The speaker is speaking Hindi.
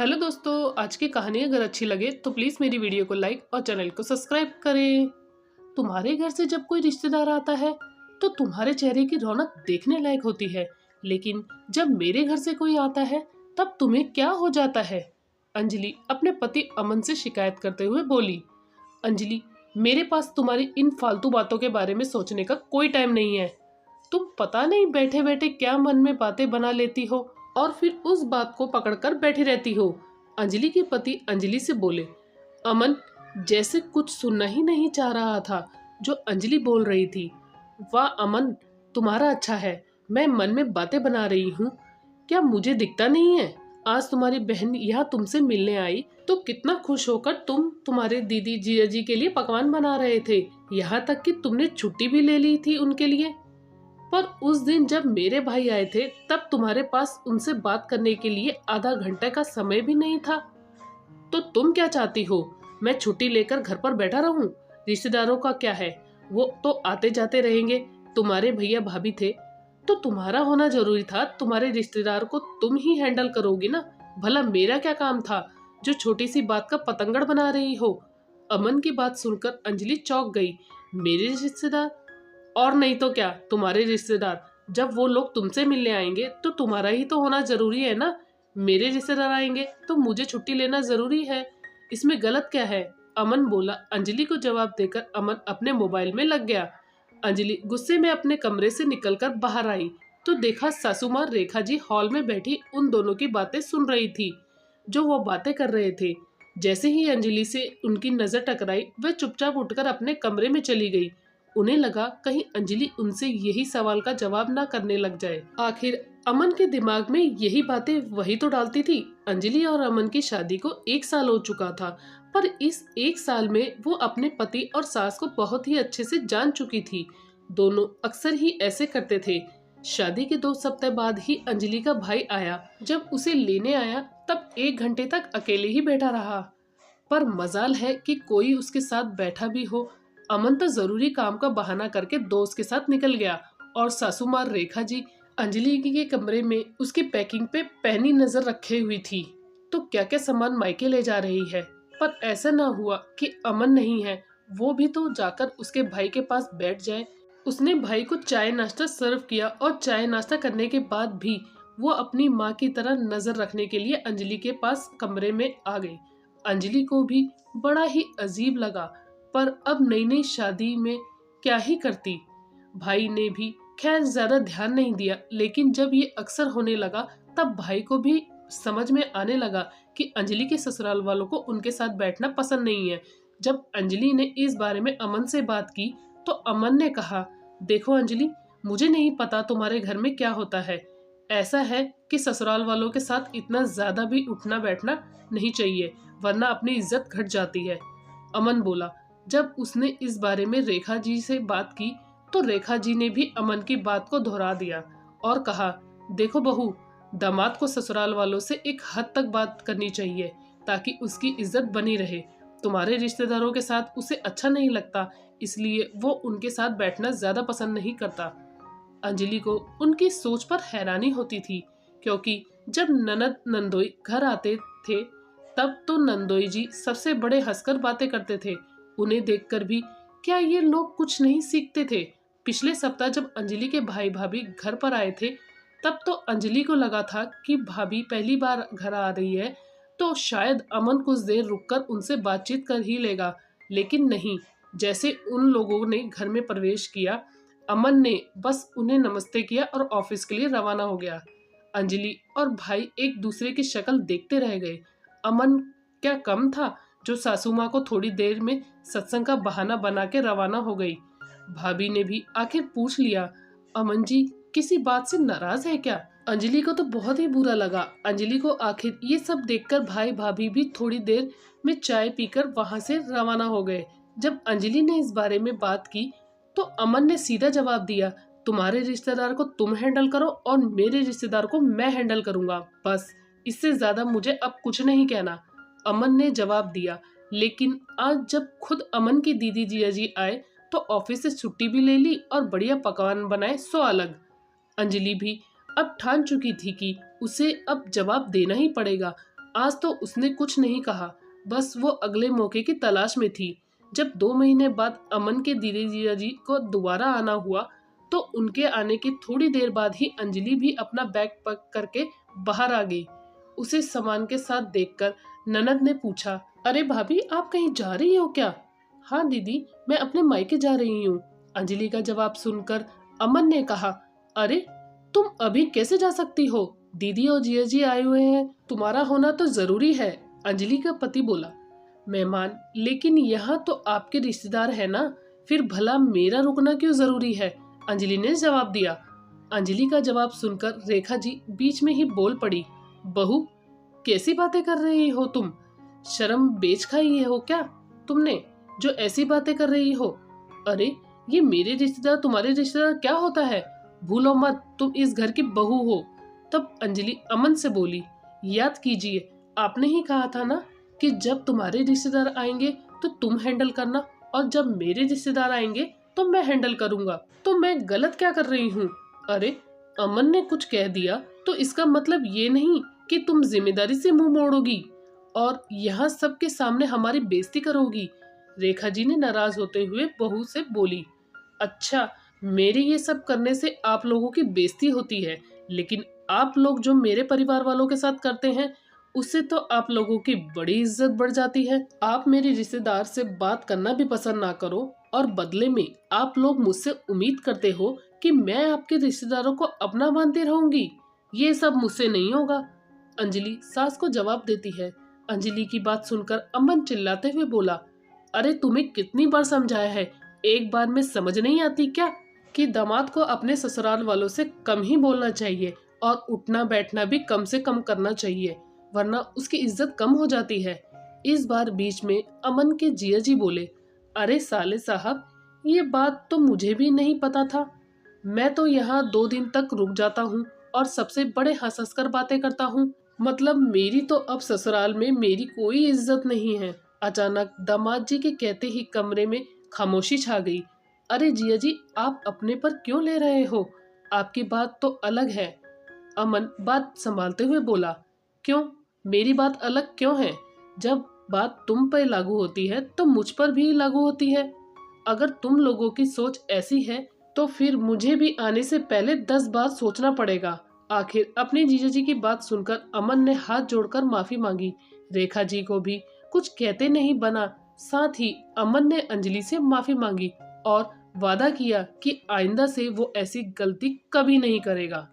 हेलो दोस्तों, आज की कहानी अगर अच्छी लगे तो प्लीज़ मेरी वीडियो को लाइक और चैनल को सब्सक्राइब करें। तुम्हारे घर से जब कोई रिश्तेदार आता है तो तुम्हारे चेहरे की रौनक देखने लायक होती है, लेकिन जब मेरे घर से कोई आता है तब तुम्हें क्या हो जाता है? अंजलि अपने पति अमन से शिकायत करते हुए बोली। अंजलि, मेरे पास तुम्हारी इन फालतू बातों के बारे में सोचने का कोई टाइम नहीं है। तुम पता नहीं बैठे बैठे क्या मन में बातें बना लेती हो और फिर उस बात को पकड़कर बैठी रहती हो। अंजलि के पति अंजलि से बोले। अमन जैसे कुछ सुनना ही नहीं चाह रहा था जो अंजलि बोल रही थी। वाह अमन, तुम्हारा अच्छा है, मैं मन में बातें बना रही हूँ, क्या मुझे दिखता नहीं है? आज तुम्हारी बहन यहाँ तुमसे मिलने आई तो कितना खुश होकर तुम तुम्हारे दीदी जिया जी के लिए पकवान बना रहे थे, यहाँ तक कि तुमने छुट्टी भी ले ली थी उनके लिए। पर उस दिन जब मेरे भाई आए थे तब तुम्हारे पास उनसे बात करने के लिए आधा घंटे का समय भी नहीं था। तो तुम क्या चाहती हो, मैं छुट्टी लेकर घर पर बैठा रहूं? रिश्तेदारों का क्या है, वो तो आते जाते रहेंगे। तुम्हारे भैया भाभी थे तो तुम्हारा होना जरूरी था, तुम्हारे रिश्तेदार को तुम ही हैंडल करोगी ना। भला मेरा क्या काम था जो छोटी सी बात का पतंगड़ बना रही हो? अमन की बात सुनकर अंजलि चौंक गई। मेरे रिश्तेदार? और नहीं तो क्या, तुम्हारे रिश्तेदार। जब वो लोग तुमसे मिलने आएंगे तो तुम्हारा ही तो होना जरूरी है ना। मेरे रिश्तेदार आएंगे तो मुझे छुट्टी लेना जरूरी है, इसमें गलत क्या है? अमन बोला। अंजलि को जवाब देकर अमन अपने मोबाइल में लग गया। अंजलि गुस्से में अपने कमरे से निकलकर बाहर आई तो देखा सासू माँ रेखा जी हॉल में बैठी उन दोनों की बातें सुन रही थी जो वो बातें कर रहे थे। जैसे ही अंजलि से उनकी नजर टकराई वह चुपचाप उठकर अपने कमरे में चली गई। उन्हें लगा कहीं अंजलि उनसे यही सवाल का जवाब ना करने लग जाए। आखिर अमन के दिमाग में यही बातें वही तो डालती थी। अंजलि और अमन की शादी को 1 साल हो चुका था, पर इस 1 साल में वो अपने पति और सास को बहुत ही अच्छे से जान चुकी थी। दोनों अक्सर ही ऐसे करते थे। शादी के 2 सप्ताह बाद ही अंजलि का भाई आया। जब उसे लेने आया तब 1 घंटे तक अकेले ही बैठा रहा, पर मजाल है कि कोई उसके साथ बैठा भी हो। अमन तो जरूरी काम का बहाना करके दोस्त के साथ निकल गया और सासू माँ रेखा जी अंजलि के कमरे में उसकी पैकिंग पे पैनी नजर रखे हुई थी तो क्या क्या सामान मायके ले जा रही है। पर ऐसा ना हुआ कि अमन नहीं है, वो भी तो जाकर उसके भाई के पास बैठ जाए। उसने भाई को चाय नाश्ता सर्व किया और चाय नाश्ता करने के बाद भी वो अपनी माँ की तरह नजर रखने के लिए अंजलि के पास कमरे में आ गई। अंजलि को भी बड़ा ही अजीब लगा, पर अब नई नई शादी में क्या ही करती। भाई ने भी खैर ज्यादा ध्यान नहीं दिया, लेकिन जब ये अक्सर होने लगा तब भाई को भी समझ में आने लगा कि अंजलि के ससुराल वालों को उनके साथ बैठना पसंद नहीं है। जब अंजलि ने इस बारे में अमन से बात की तो अमन ने कहा, देखो अंजलि, मुझे नहीं पता तुम्हारे घर में क्या होता है। ऐसा है कि ससुराल वालों के साथ इतना ज्यादा भी उठना बैठना नहीं चाहिए, वरना अपनी इज्जत घट जाती है। अमन बोला। जब उसने इस बारे में रेखा जी से बात की तो रेखा जी ने भी अमन की बात को दोहरा दिया और कहा, देखो बहू, दामाद को ससुराल वालों से एक हद तक बात करनी चाहिए ताकि उसकी इज्जत बनी रहे। तुम्हारे रिश्तेदारों के साथ उसे अच्छा नहीं लगता, इसलिए वो उनके साथ बैठना ज्यादा पसंद नहीं करता। अंजलि को उनकी सोच पर हैरानी होती थी, क्योंकि जब ननद नंदोई घर आते थे तब तो नंदोई जी सबसे बड़े हंसकर बातें करते थे। उन्हें देखकर भी क्या ये लोग कुछ नहीं सीखते थे? पिछले सप्ताह जब अंजलि के भाई भाभी घर पर आए थे तब तो अंजलि को लगा था कि भाभी पहली बार घर आ रही है तो शायद अमन कुछ देर रुककर उनसे बातचीत कर ही लेगा, लेकिन नहीं। जैसे उन लोगों ने घर में प्रवेश किया, अमन ने बस उन्हें नमस्ते किया और ऑफिस के लिए रवाना हो गया। अंजलि और भाई एक दूसरे की शक्ल देखते रह गए। अमन क्या कम था जो सासू माँ को थोड़ी देर में सत्संग का बहाना बना के रवाना हो गई। भाभी ने भी आखिर पूछ लिया, अमन जी किसी बात से नाराज है क्या? अंजलि को तो बहुत ही बुरा लगा। अंजलि को आखिर ये सब देखकर भाई भाभी भी थोड़ी देर में चाय पीकर वहां से रवाना हो गए। जब अंजलि ने इस बारे में बात की तो अमन ने सीधा जवाब दिया, तुम्हारे रिश्तेदार को तुम हैंडल करो और मेरे रिश्तेदार को मैं हैंडल करूंगा, बस, इससे ज्यादा मुझे अब कुछ नहीं कहना। अमन ने जवाब दिया। लेकिन आज जब खुद अमन की दीदी जिया जी आए तो ऑफिस से छुट्टी भी ले ली और बढ़िया पकवान बनाए, सो अलग। अंजलि भी अब ठान चुकी थी कि उसे अब जवाब देना ही पड़ेगा। आज तो उसने कुछ नहीं कहा, बस वो अगले मौके की तलाश में थी। जब 2 महीने बाद अमन के दीदी जिया जी को दोबारा आना हुआ तो उनके आने के थोड़ी देर बाद ही अंजलि भी अपना बैग पैक करके बाहर आ गई। उसे सामान के साथ देखकर ननद ने पूछा, अरे भाभी, आप कहीं जा रही हो क्या? हाँ दीदी, मैं अपने मायके जा रही हूँ। अंजलि का जवाब सुनकर अमन ने कहा, अरे तुम अभी कैसे जा सकती हो? दीदी और जिया जी आए हुए हैं, तुम्हारा होना तो जरूरी है। अंजलि का पति बोला, मेहमान, लेकिन यहाँ तो आपके रिश्तेदार है ना, फिर भला मेरा रुकना क्यों जरूरी है? अंजलि ने जवाब दिया। अंजलि का जवाब सुनकर रेखा जी बीच में ही बोल पड़ी, बहू, कैसी बातें कर रही हो तुम? शर्म बेच खाई हो क्या तुमने, जो ऐसी बातें कर रही हो? अरे ये मेरे रिश्तेदार तुम्हारे रिश्तेदार क्या होता है? भूलो मत, तुम इस घर की बहू हो। तब अंजलि अमन से बोली, याद कीजिए, आपने ही कहा था ना कि जब तुम्हारे रिश्तेदार आएंगे तो तुम हैंडल करना, और जब मेरे रिश्तेदार आएंगे तो मैं हैंडल करूंगा। तो मैं गलत क्या कर रही हूँ? अरे अमन ने कुछ कह दिया तो इसका मतलब ये नहीं कि तुम जिम्मेदारी से मुंह मोड़ोगी और यहाँ सबके सामने हमारी बेइज्जती करोगी। रेखा जी ने नाराज होते हुए बहू से बोली, अच्छा, मेरे ये सब करने से आप लोगों की बेइज्जती होती है, लेकिन आप लोग जो मेरे परिवार वालों के साथ करते हैं उससे तो आप लोगों की बड़ी इज्जत बढ़ जाती है। आप मेरे रिश्तेदार से बात करना भी पसंद ना करो और बदले में आप लोग मुझसे उम्मीद करते हो कि मैं आपके रिश्तेदारों को अपना मानती रहूंगी। ये सब मुझसे नहीं होगा। अंजलि सास को जवाब देती है। अंजलि की बात सुनकर अमन चिल्लाते हुए बोला, अरे तुम्हें कितनी बार समझाया है, एक बार में समझ नहीं आती क्या कि दामाद को अपने ससुराल वालों से कम ही बोलना चाहिए और उठना बैठना भी कम से कम करना चाहिए, वरना उसकी इज्जत कम हो जाती है। इस बार बीच में अमन के जिया जी बोले, अरे साले साहब, ये बात तो मुझे भी नहीं पता था। मैं तो यहाँ 2 दिन तक रुक जाता हूँ और सबसे बड़े हंस हंस कर बातें करता हूँ, मतलब मेरी तो अब ससुराल में मेरी कोई इज्जत नहीं है। अचानक दामाद जी के कहते ही कमरे में खामोशी छा गई। अरे जिया जी, आप अपने पर क्यों ले रहे हो? आपकी बात तो अलग है। अमन बात संभालते हुए बोला, क्यों, मेरी बात अलग क्यों है? जब बात तुम पर लागू होती है तो मुझ पर भी लागू होती है। अगर तुम लोगों की सोच ऐसी है तो फिर मुझे भी आने से पहले 10 बार सोचना पड़ेगा। आखिर अपनी जीजा जी की बात सुनकर अमन ने हाथ जोड़कर माफी मांगी। रेखा जी को भी कुछ कहते नहीं बना। साथ ही अमन ने अंजलि से माफी मांगी और वादा किया कि आइंदा से वो ऐसी गलती कभी नहीं करेगा।